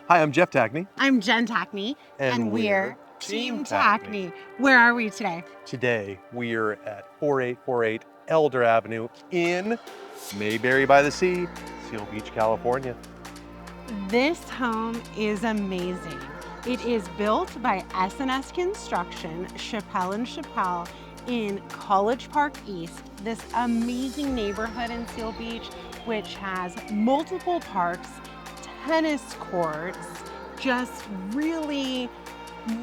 Hi, I'm Jeff Tackney. I'm Jen Tackney. And we're Team Tackney. Where are we today? Today, we're at 4848 Elder Avenue in Mayberry by the Sea, Seal Beach, California. This home is amazing. It is built by S&S Construction, Chappelle & Chappelle in College Park East, this amazing neighborhood in Seal Beach, which has multiple parks, tennis courts, just really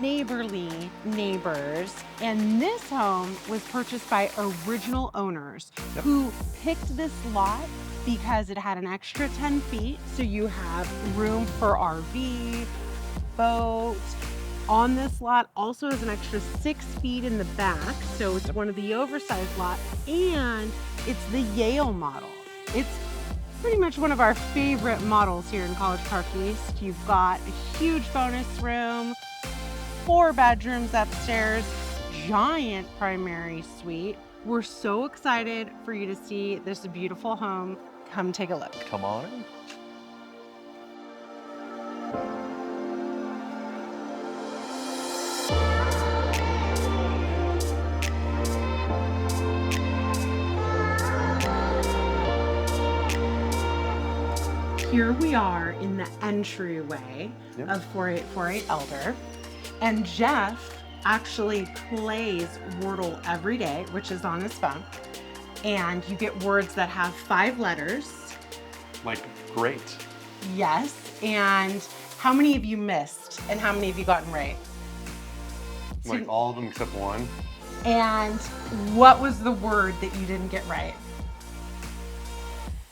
neighborly neighbors. And this home was purchased by original owners who picked this lot because it had an extra 10 feet. So you have room for RV, boat. On this lot also has an extra 6 feet in the back. So it's one of the oversized lots, and it's the Yale model. It's pretty much one of our favorite models here in College Park East. You've got a huge bonus room, 4 bedrooms upstairs, giant primary suite. We're so excited for you to see this beautiful home. Come take a look. Come on in. Here we are in the entryway of 4848 Elder. And Jeff actually plays Wordle every day, which is on his phone. And you get words that have 5 letters. Like, great. Yes. And how many have you missed? And how many have you gotten right? Like all of them except one. And what was the word that you didn't get right?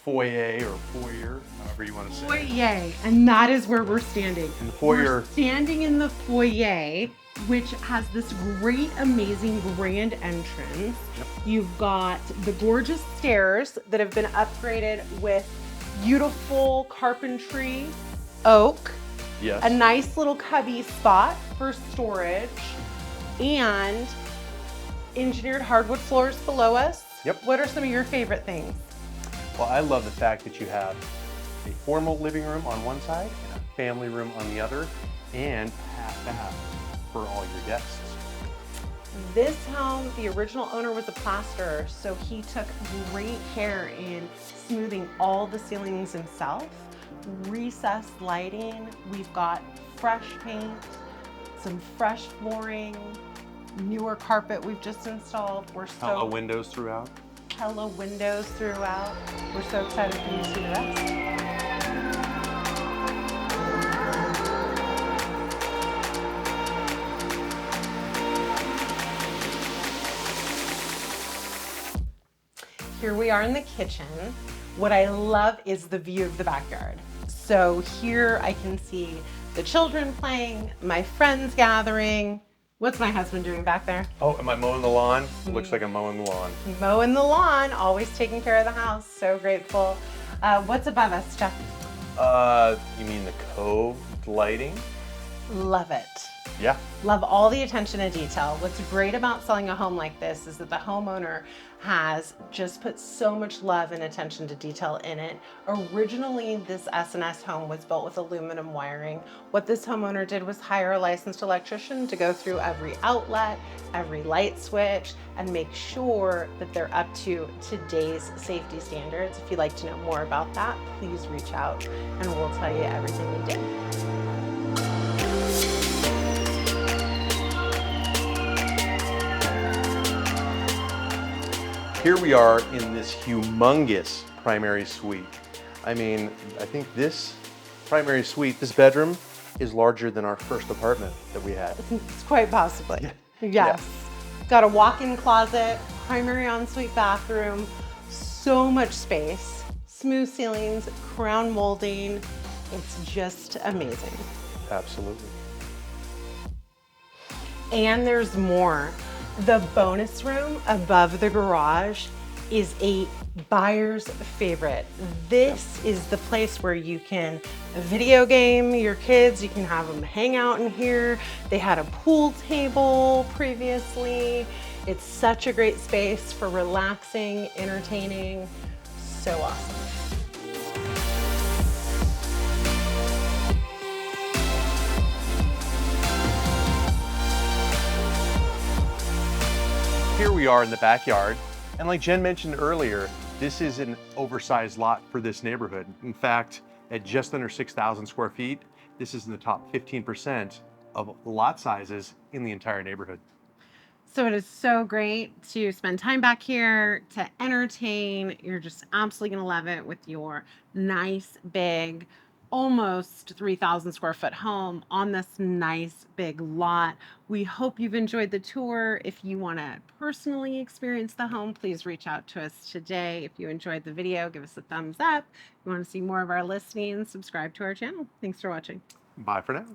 Foyer or foyer, however you want to say it. Foyer, and that is where we're standing. In the foyer. We're standing in the foyer, which has this great, amazing grand entrance. You've got the gorgeous stairs that have been upgraded with beautiful carpentry, oak, a nice little cubby spot for storage, and engineered hardwood floors below us. What are some of your favorite things? Well, I love the fact that you have a formal living room on one side and a family room on the other, and half bath for all your guests. This home, the original owner was a plasterer, so he took great care in smoothing all the ceilings himself. Recessed lighting, we've got fresh paint, some fresh flooring, newer carpet we've just installed. Pella windows throughout. Pella windows throughout. We're so excited for you to see the rest. Here we are in the kitchen. What I love is the view of the backyard. So here I can see the children playing, my friends gathering. What's my husband doing back there? Oh, am I mowing the lawn? It looks like I'm mowing the lawn. Mowing the lawn, always taking care of the house. So grateful. What's above us, Jeff? You mean the cove lighting? Love it. Yeah. Love all the attention to detail. What's great about selling a home like this is that the homeowner has just put so much love and attention to detail in it. Originally, this S&S home was built with aluminum wiring. What this homeowner did was hire a licensed electrician to go through every outlet, every light switch, and make sure that they're up to today's safety standards. If you'd like to know more about that, please reach out and we'll tell you everything we do. Here we are in this humongous primary suite. I mean, I think this primary suite, this bedroom, is larger than our first apartment that we had. It's quite possibly. Yes. Got a walk-in closet, primary ensuite bathroom, so much space, smooth ceilings, crown molding. It's just amazing. Absolutely. And there's more. The bonus room above the garage is a buyer's favorite. This is the place where you can video game your kids. You can have them hang out in here. They had a pool table previously. It's such a great space for relaxing, entertaining. So awesome. here we are in the backyard. And like Jen mentioned earlier, this is an oversized lot for this neighborhood. In fact, at just under 6,000 square feet, this is in the top 15% of lot sizes in the entire neighborhood. So it is so great to spend time back here to entertain. You're just absolutely going to love it with your nice, big, almost 3,000 square foot home on this nice, big lot. We hope you've enjoyed the tour. If you want to personally experience the home, please reach out to us today. If you enjoyed the video, give us a thumbs up. If you want to see more of our listings, subscribe to our channel. Thanks for watching. Bye for now.